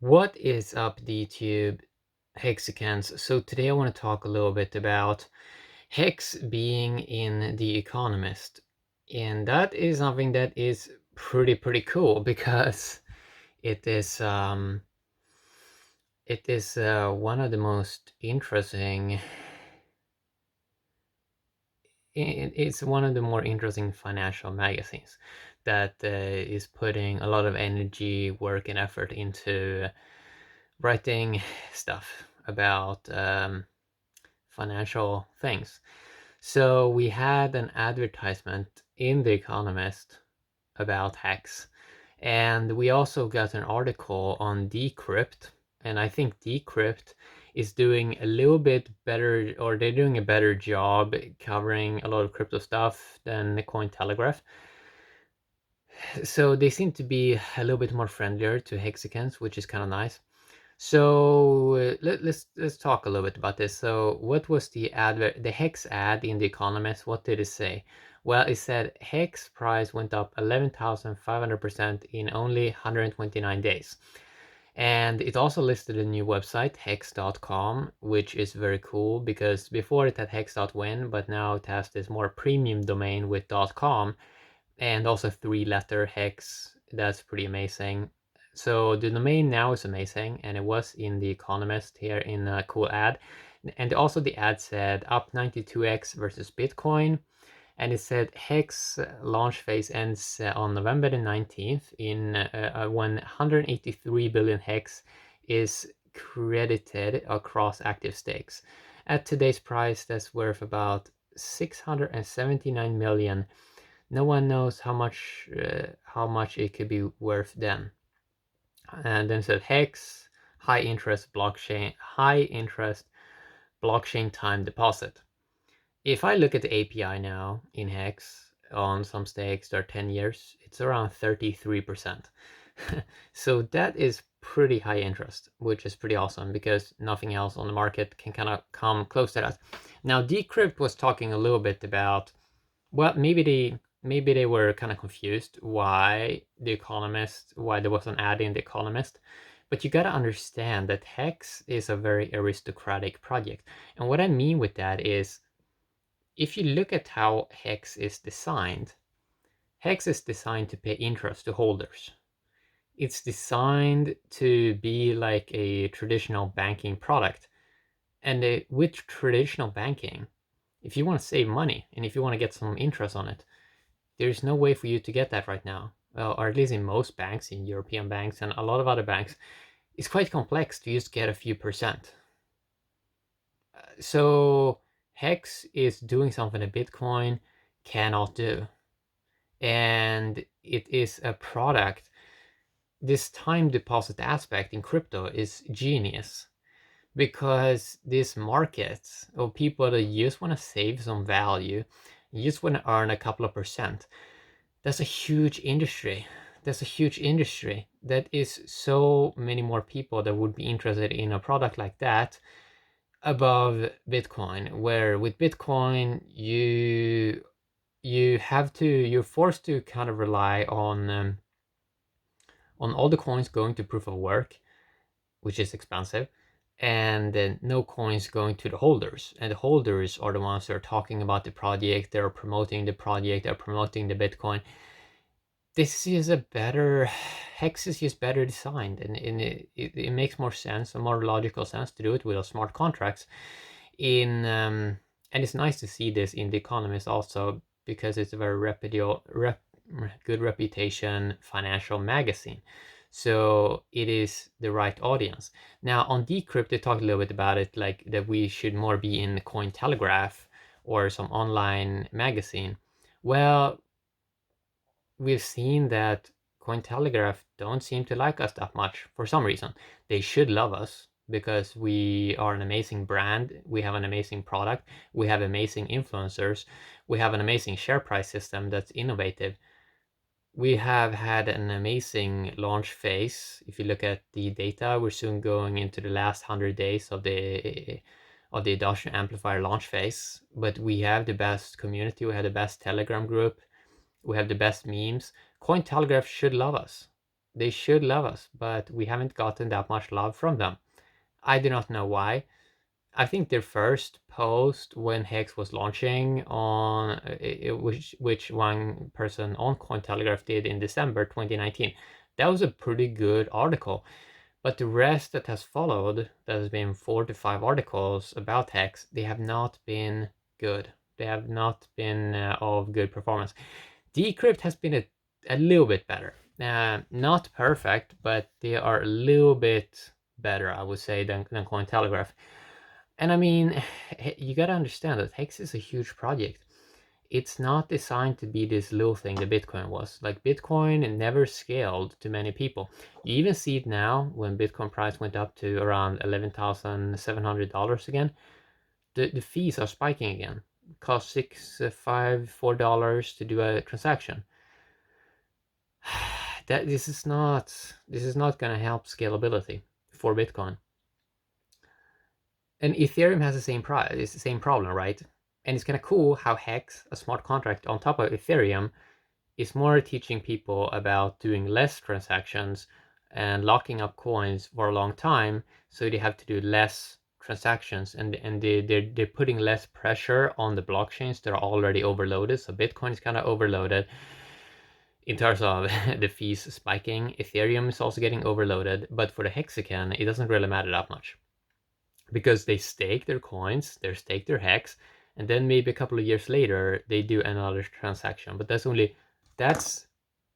What is up, DTube Hexicans? So today I want to talk a little bit about Hex being in The Economist. And that is something that is pretty cool because it is one of the most interesting it's one of the more interesting financial magazines that is putting a lot of energy, work, and effort into writing stuff about financial things. So we had an advertisement in The Economist about Hex, and we also got an article on Decrypt, and I think Decrypt is doing a little bit better, or they're doing a better job covering a lot of crypto stuff than Cointelegraph. So they seem to be a little bit more friendlier to Hexicans, which is kind of nice. So let's talk a little bit about this. So what was the Hex ad in The Economist? What did it say? Well, it said Hex price went up 11,500% in only 129 days. And it also listed a new website, hex.com, which is very cool because before it had hex.win, but now it has this more premium domain with .com and also 3-letter hex. That's pretty amazing. So the domain now is amazing, and it was in The Economist here in a cool ad. And also the ad said up 92x versus Bitcoin, and it said Hex launch phase ends on November the 19th in when 183 billion Hex is credited across active stakes. At today's price, that's worth about 679 million. No one knows how much it could be worth then. And then it said Hex high interest blockchain time deposit. If I look at the API now in Hex on some stakes that are 10 years, it's around 33%. So that is pretty high interest, which is pretty awesome because nothing else on the market can kind of come close to that. Now Decrypt was talking a little bit about, well, maybe they were kind of confused why there was an ad in The Economist. But you got to understand that Hex is a very aristocratic project. And what I mean with that is, if you look at how Hex is designed to pay interest to holders. It's designed to be like a traditional banking product. And with traditional banking, if you want to save money and if you want to get some interest on it, there's no way for you to get that right now. Well, or at least in most banks, in European banks and a lot of other banks, it's quite complex to just get a few percent. So Hex is doing something that Bitcoin cannot do. And it is a product. This time deposit aspect in crypto is genius, because this market of people that just want to save some value, you just want to earn a couple of percent, that's a huge industry. That is so many more people that would be interested in a product like that above Bitcoin, where with Bitcoin you're forced to kind of rely on all the coins going to proof of work, which is expensive, and then no coins going to the holders. And the holders are the ones that are talking about the project, they're promoting the project, they're promoting the Bitcoin. This is a better, Hex is just better designed, and it makes more sense, a more logical sense to do it with smart contracts. And it's nice to see this in The Economist also, because it's a very good reputation financial magazine. So it is the right audience. Now on Decrypt, they talked a little bit about it, like that we should more be in Cointelegraph or some online magazine. Well, we've seen that Cointelegraph don't seem to like us that much for some reason. They should love us because we are an amazing brand, we have an amazing product, we have amazing influencers, we have an amazing share price system that's innovative. We have had an amazing launch phase. If you look at the data, we're soon going into the last 100 days of the adoption amplifier launch phase. But we have the best community, we have the best Telegram group, we have the best memes. Cointelegraph should love us. They should love us, but we haven't gotten that much love from them. I do not know why. I think their first post when Hex was launching on which one person on Cointelegraph did in December 2019. That was a pretty good article. But the rest that has followed, that has been 4 to 5 articles about Hex, they have not been good. They have not been of good performance. Decrypt has been a little bit better. Not perfect, but they are a little bit better, I would say, than Cointelegraph. And I mean, you gotta understand that Hex is a huge project. It's not designed to be this little thing that Bitcoin was. Like, Bitcoin never scaled to many people. You even see it now when Bitcoin price went up to around $11,700 again. The fees are spiking again. It costs $4 to do a transaction. This is not going to help scalability for Bitcoin. And Ethereum has the same it's the same problem, right? And it's kind of cool how Hex, a smart contract on top of Ethereum, is more teaching people about doing less transactions and locking up coins for a long time, so they have to do less transactions, and they're putting less pressure on the blockchains that are already overloaded. So Bitcoin is kind of overloaded in terms of the fees spiking. Ethereum is also getting overloaded, but for the Hexagon, it doesn't really matter that much, because they stake their coins, they stake their hex, and then maybe a couple of years later they do another transaction. But that's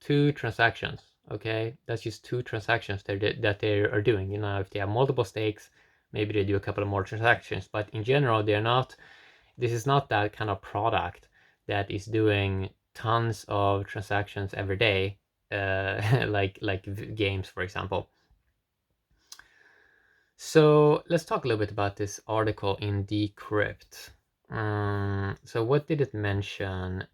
2 transactions. Okay, that's just 2 transactions that they are doing. You know, if they have multiple stakes, maybe they do a couple of more transactions. But in general, they're not. This is not that kind of product that is doing tons of transactions every day, like games, for example. So let's talk a little bit about this article in Decrypt. So what did it mention?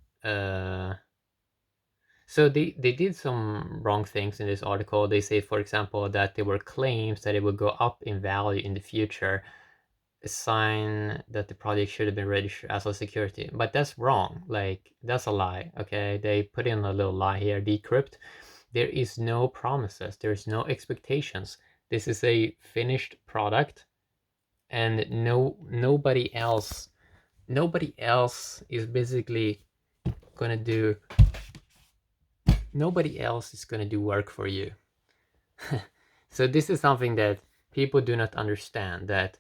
So they did some wrong things in this article. They say, for example, that there were claims that it would go up in value in the future, a sign that the project should have been registered as a security. But that's wrong. Like, that's a lie. Okay, they put in a little lie here. Decrypt. There is no promises. There's no expectations. This is a finished product, and nobody else is basically gonna do nobody else is gonna do work for you. So this is something that people do not understand, that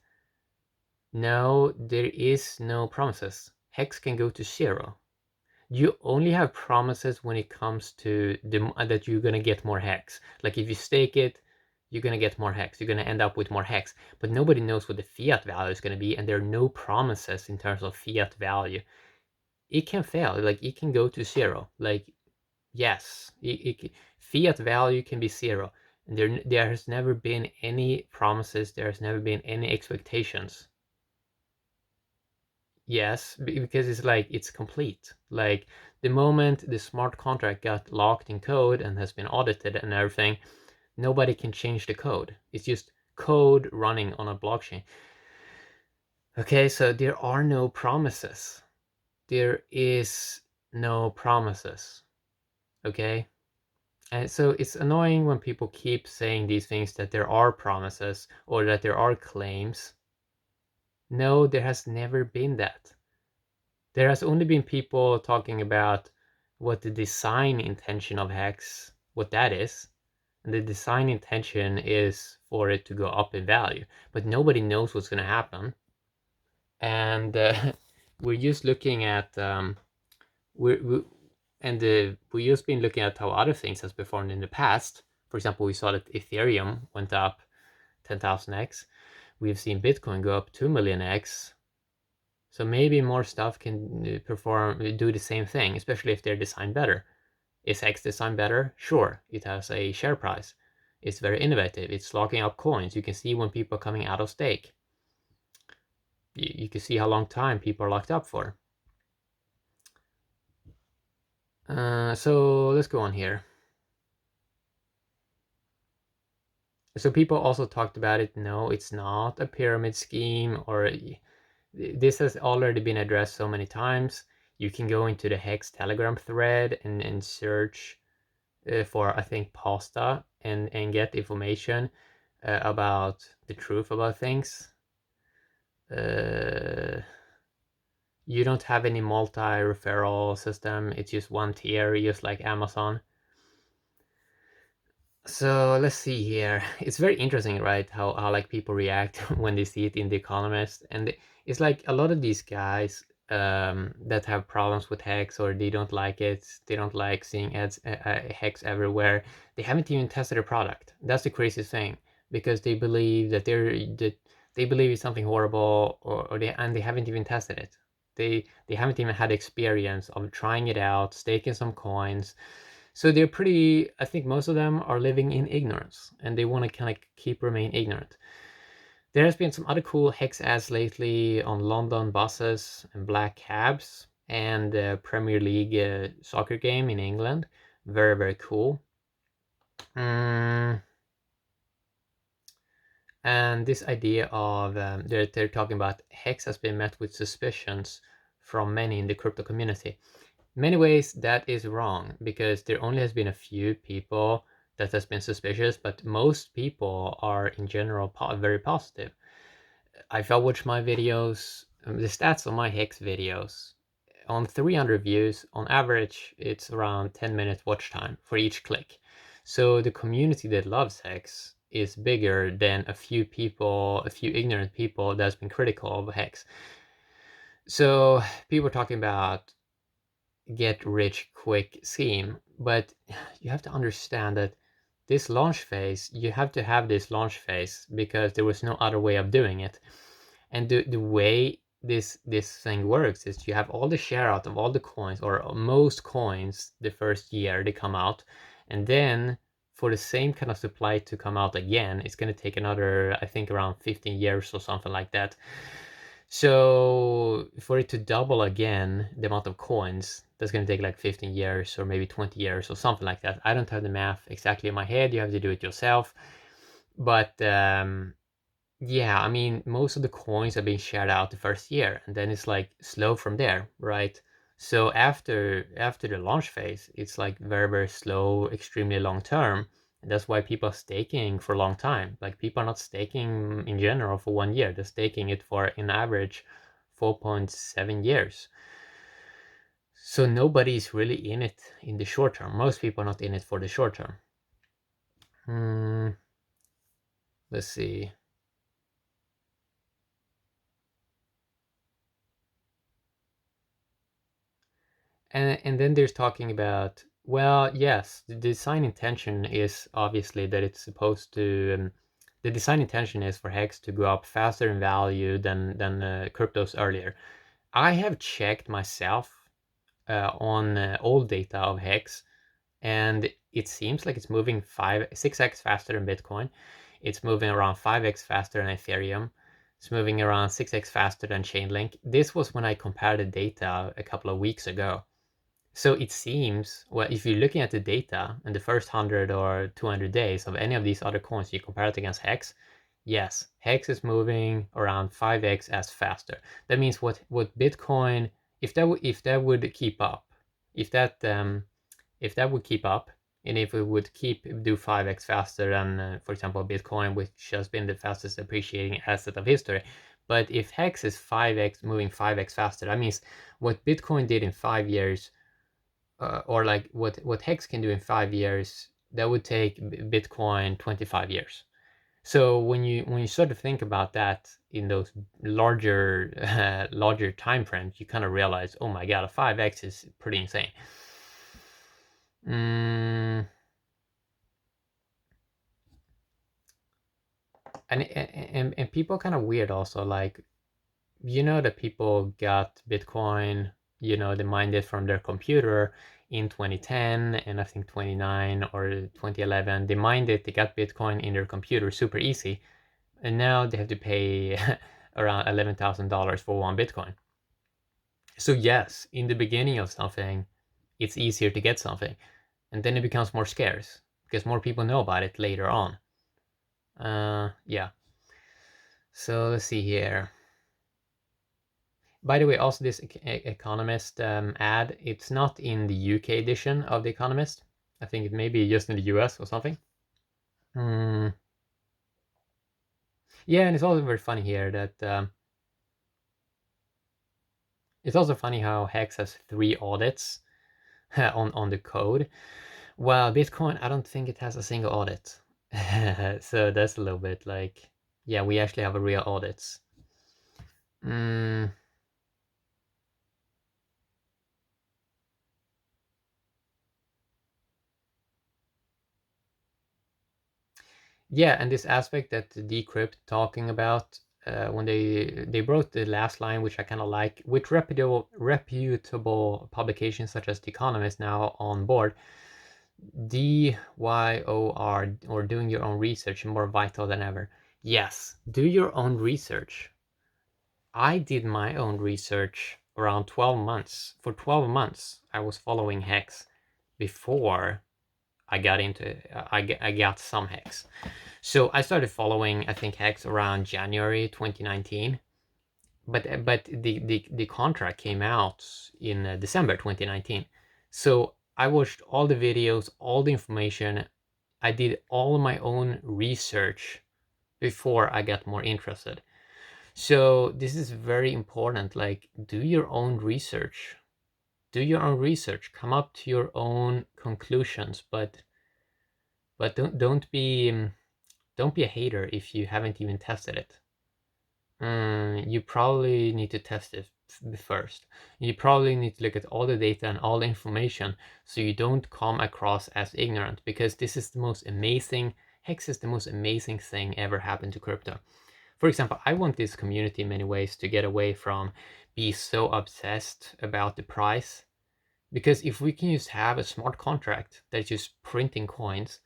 no, there is no promises. Hex can go to 0. You only have promises when it comes to that you're gonna get more hex. Like, if you stake it, you're gonna get more hex. You're gonna end up with more hex. But nobody knows what the fiat value is gonna be, and there are no promises in terms of fiat value. It can fail. Like, it can go to 0. Like, yes, fiat value can be 0, and there has never been any promises. There has never been any expectations. Yes, because it's like, it's complete. Like, the moment the smart contract got locked in code and has been audited and everything, nobody can change the code. It's just code running on a blockchain. Okay, so there are no promises. There is no promises. Okay? And so it's annoying when people keep saying these things, that there are promises or that there are claims. No, there has never been that. There has only been people talking about what the design intention of Hex, what that is. And the design intention is for it to go up in value, but nobody knows what's going to happen. And we're just looking at we've just been looking at how other things has performed in the past. For example, we saw that Ethereum went up 10,000x. We've seen Bitcoin go up 2 million x. So maybe more stuff can do the same thing, especially if they're designed better. Is Hex designed better? Sure, it has a share price. It's very innovative. It's locking up coins. You can see when people are coming out of stake. You can see how long time people are locked up for. So let's go on here. So people also talked about it. No, it's not a pyramid scheme, or this has already been addressed so many times. You can go into the Hex Telegram thread and search for, I think, pasta, and get information about the truth about things. Uh, you don't have any multi-referral system. It's just one tier, just like Amazon. So let's see here. It's very interesting, right? How like people react when they see it in The Economist, and it's like a lot of these guys that have problems with Hex, or they don't like it. They don't like seeing ads Hex everywhere. They haven't even tested a product. That's the craziest thing, because they believe that they believe it's something horrible, or they haven't even tested it. They haven't even had experience of trying it out, staking some coins. So they're pretty, I think most of them are living in ignorance, and they want to kind of remain ignorant. There has been some other cool hex ads lately on London buses and black cabs, and the Premier League soccer game in England. Very, very cool. And this idea of they're talking about hex has been met with suspicions from many in the crypto community. In many ways, that is wrong, because there only has been a few people that has been suspicious, but most people are in general very positive. If I watch my videos, the stats on my Hex videos, on 300 views, on average, it's around 10 minutes watch time for each click. So the community that loves Hex is bigger than a few people, a few ignorant people that's been critical of Hex. So people are talking about get rich quick scheme, but you have to understand that this launch phase, you have to have this launch phase because there was no other way of doing it. And the way this thing works is you have all the share out of all the coins, or most coins, the first year they come out, and then for the same kind of supply to come out again, it's going to take another, I think, around 15 years or something like that. So for it to double again, the amount of coins, that's going to take like 15 years or maybe 20 years or something like that. I don't have the math exactly in my head. You have to do it yourself. But yeah, I mean, most of the coins are being shared out the first year, and then it's like slow from there, right? So after the launch phase, it's like very, very slow, extremely long term. And that's why people are staking for a long time. Like, people are not staking in general for 1 year. They're staking it for, in average, 4.7 years. So nobody's really in it in the short term. Most people are not in it for the short term. Let's see. And then there's talking about, well, yes, the design intention is obviously that it's supposed to, the design intention is for Hex to go up faster in value than cryptos earlier. I have checked myself on old data of Hex, and it seems like it's moving 6x faster than Bitcoin. It's moving around 5x faster than Ethereum. It's moving around 6x faster than Chainlink. This was when I compared the data a couple of weeks ago. So it seems, well, if you're looking at the data in the first 100 or 200 days of any of these other coins, you compare it against Hex, yes, Hex is moving around 5x as faster. That means what Bitcoin, if that would keep up, if that would keep up, and if it would do 5x faster than, for example, Bitcoin, which has been the fastest appreciating asset of history. But if Hex is 5x, moving 5x faster, that means what Bitcoin did in 5 years, or like what Hex can do in 5 years, that would take Bitcoin 25 years. So when you sort of think about that in those larger larger time frames, you kind of realize, oh my god, a 5x is pretty insane. And people are kind of weird also, like, that people got Bitcoin, they mined it from their computer in 2010, and I think 29 or 2011. They mined it, they got Bitcoin in their computer super easy, and now they have to pay around $11,000 for one Bitcoin. So yes, in the beginning of something, it's easier to get something, and then it becomes more scarce because more people know about it later on. Yeah. So let's see here. By the way, also this Economist ad, it's not in the UK edition of The Economist. I think it may be just in the US or something. Mm, yeah, and it's also very funny here that it's also funny how Hex has 3 audits on the code. Well, Bitcoin, I don't think it has a single audit. So that's a little bit like, yeah, we actually have a real audits. Mm, yeah, and this aspect that Decrypt talking about when they wrote the last line, which I kind of like, with reputable publications such as The Economist now on board, DYOR, or doing your own research, more vital than ever. Yes, do your own research. I did my own research around 12 months. For 12 months, I was following Hex before I got into I got some Hex. So I started following, I think, Hex around January 2019, but the contract came out in December 2019. So I watched all the videos, all the information. I did all my own research before I got more interested. So this is very important. Like, do your own research. Do your own research. Come up to your own conclusions, but don't be a hater if you haven't even tested it. You probably need to test it first. You probably need to look at all the data and all the information so you don't come across as ignorant, because this is the most amazing, Hex is the most amazing thing ever happened to crypto. For example, I want this community in many ways to get away from be so obsessed about the price, because if we can just have a smart contract that's just printing coins,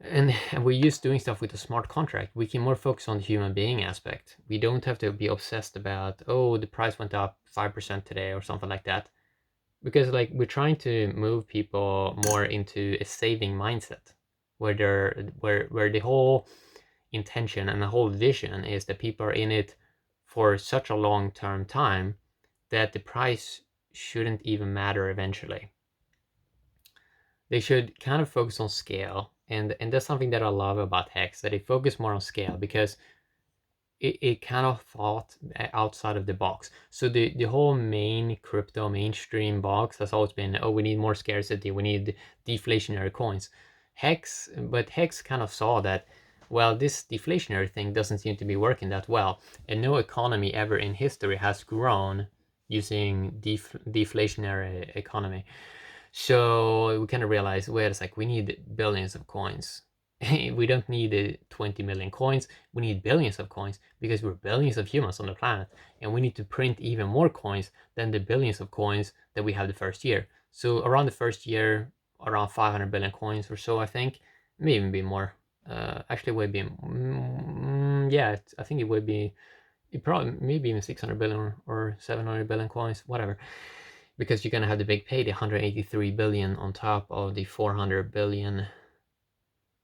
and we're used doing stuff with a smart contract, we can more focus on the human being aspect. We don't have to be obsessed about, oh, the price went up 5% today or something like that, because like we're trying to move people more into a saving mindset, where where the whole intention and the whole vision is that people are in it for such a long-term time that the price shouldn't even matter eventually. They should kind of focus on scale, and that's something that I love about Hex, that they focus more on scale, because it kind of thought outside of the box. So the whole main crypto mainstream box has always been, oh, we need more scarcity, we need deflationary coins. Hex kind of saw that, well, this deflationary thing doesn't seem to be working that well, and no economy ever in history has grown using deflationary economy. So we kind of realized, wait a sec, we need billions of coins. We don't need 20 million coins, we need billions of coins, because we're billions of humans on the planet, and we need to print even more coins than the billions of coins that we have the first year. So around the first year, around 500 billion coins or so, I think, maybe even be more. Actually, it would be, yeah, I think it would be, it probably maybe even 600 billion or 700 billion coins, whatever, because you're gonna have the big payday, 183 billion on top of the 400 billion.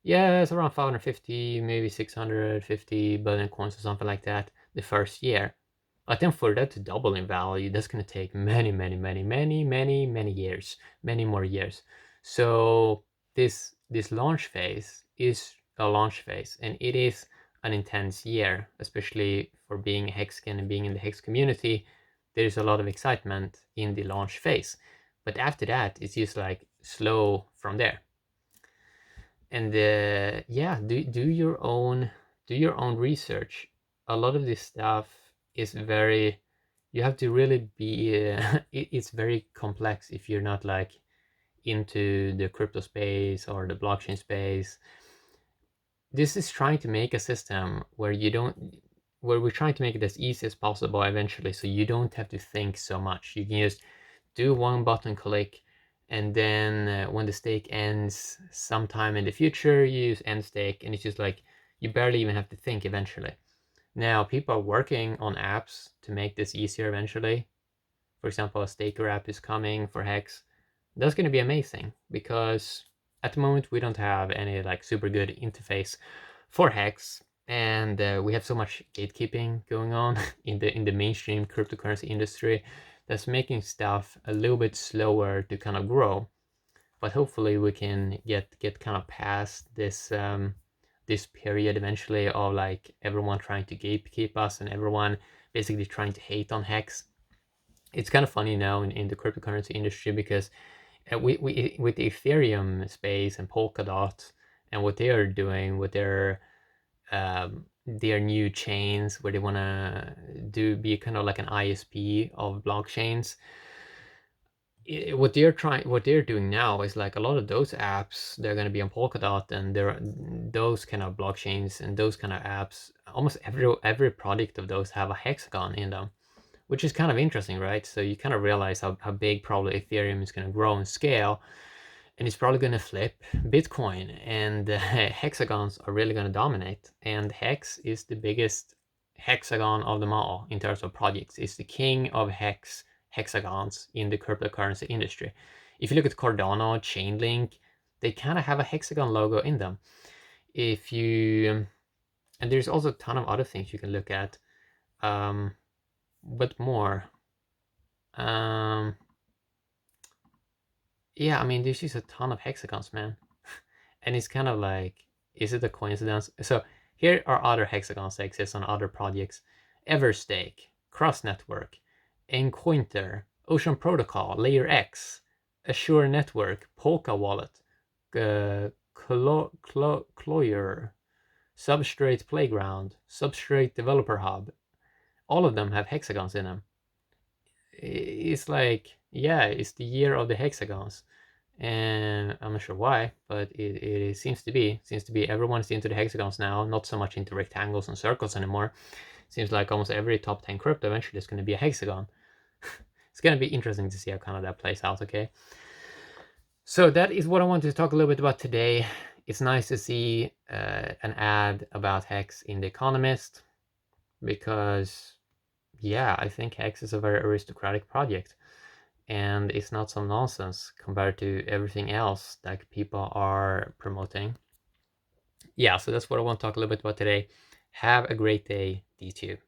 Yeah, it's around 550, maybe 650 billion coins or something like that the first year. But then for that to double in value, that's gonna take many years, many more years. So this launch phase is a launch phase, and it is an intense year, especially for being a Hexkin and being in the Hex community. There's a lot of excitement in the launch phase, but after that, it's just like slow from there. And yeah, do your own research. A lot of this stuff is very, you have to really be it's very complex if you're not like into the crypto space or the blockchain space. This is trying to make a system where you don't, where we're trying to make it as easy as possible eventually, so you don't have to think so much. You can just do one button click, and then when the stake ends sometime in the future, you use end stake, and it's just like you barely even have to think eventually. Now people are working on apps to make this easier eventually. For example, a staker app is coming for Hex. That's going to be amazing, because at the moment we don't have any like super good interface for Hex, and we have so much gatekeeping going on in the mainstream cryptocurrency industry that's making stuff a little bit slower to kind of grow. but hopefully we can get kind of past this this period eventually of like everyone trying to gatekeep us and everyone basically trying to hate on Hex. It's kind of funny now in the cryptocurrency industry because we with the Ethereum space and Polkadot and what they are doing with their new chains where they want to do be kind of like an ISP of blockchains. What they're doing now is like a lot of those apps they're going to be on Polkadot, and there those kind of blockchains and those kind of apps, almost every product of those have a hexagon in them, which is kind of interesting, right? So you kind of realize how big probably Ethereum is going to grow and scale, and it's probably going to flip Bitcoin, and hexagons are really going to dominate. And Hex is the biggest hexagon of them all in terms of projects. It's the king of hexagons in the cryptocurrency industry. If you look at Cardano, Chainlink, they kind of have a hexagon logo in them. If you and there's also a ton of other things you can look at. But more. Um, yeah, I mean, there's just a ton of hexagons, man. And it's kind of like, is it a coincidence? So here are other hexagons that exist on other projects: Everstake, Cross Network, Encointer, Ocean Protocol, Layer X, Assure Network, Polka Wallet, Cloyer, Substrate Playground, Substrate Developer Hub. All of them have hexagons in them. It's like, yeah, it's the year of the hexagons, and I'm not sure why, but it seems to be everyone's into the hexagons now, not so much into rectangles and circles anymore. Seems like almost every top 10 crypto eventually is going to be a hexagon. It's going to be interesting to see how kind of that plays out. Okay, so that is what I wanted to talk a little bit about today. It's nice to see an ad about Hex in The Economist, because yeah, I think Hex is a very aristocratic project, and it's not some nonsense compared to everything else that people are promoting. Yeah, so that's what I want to talk a little bit about today. Have a great day, D2.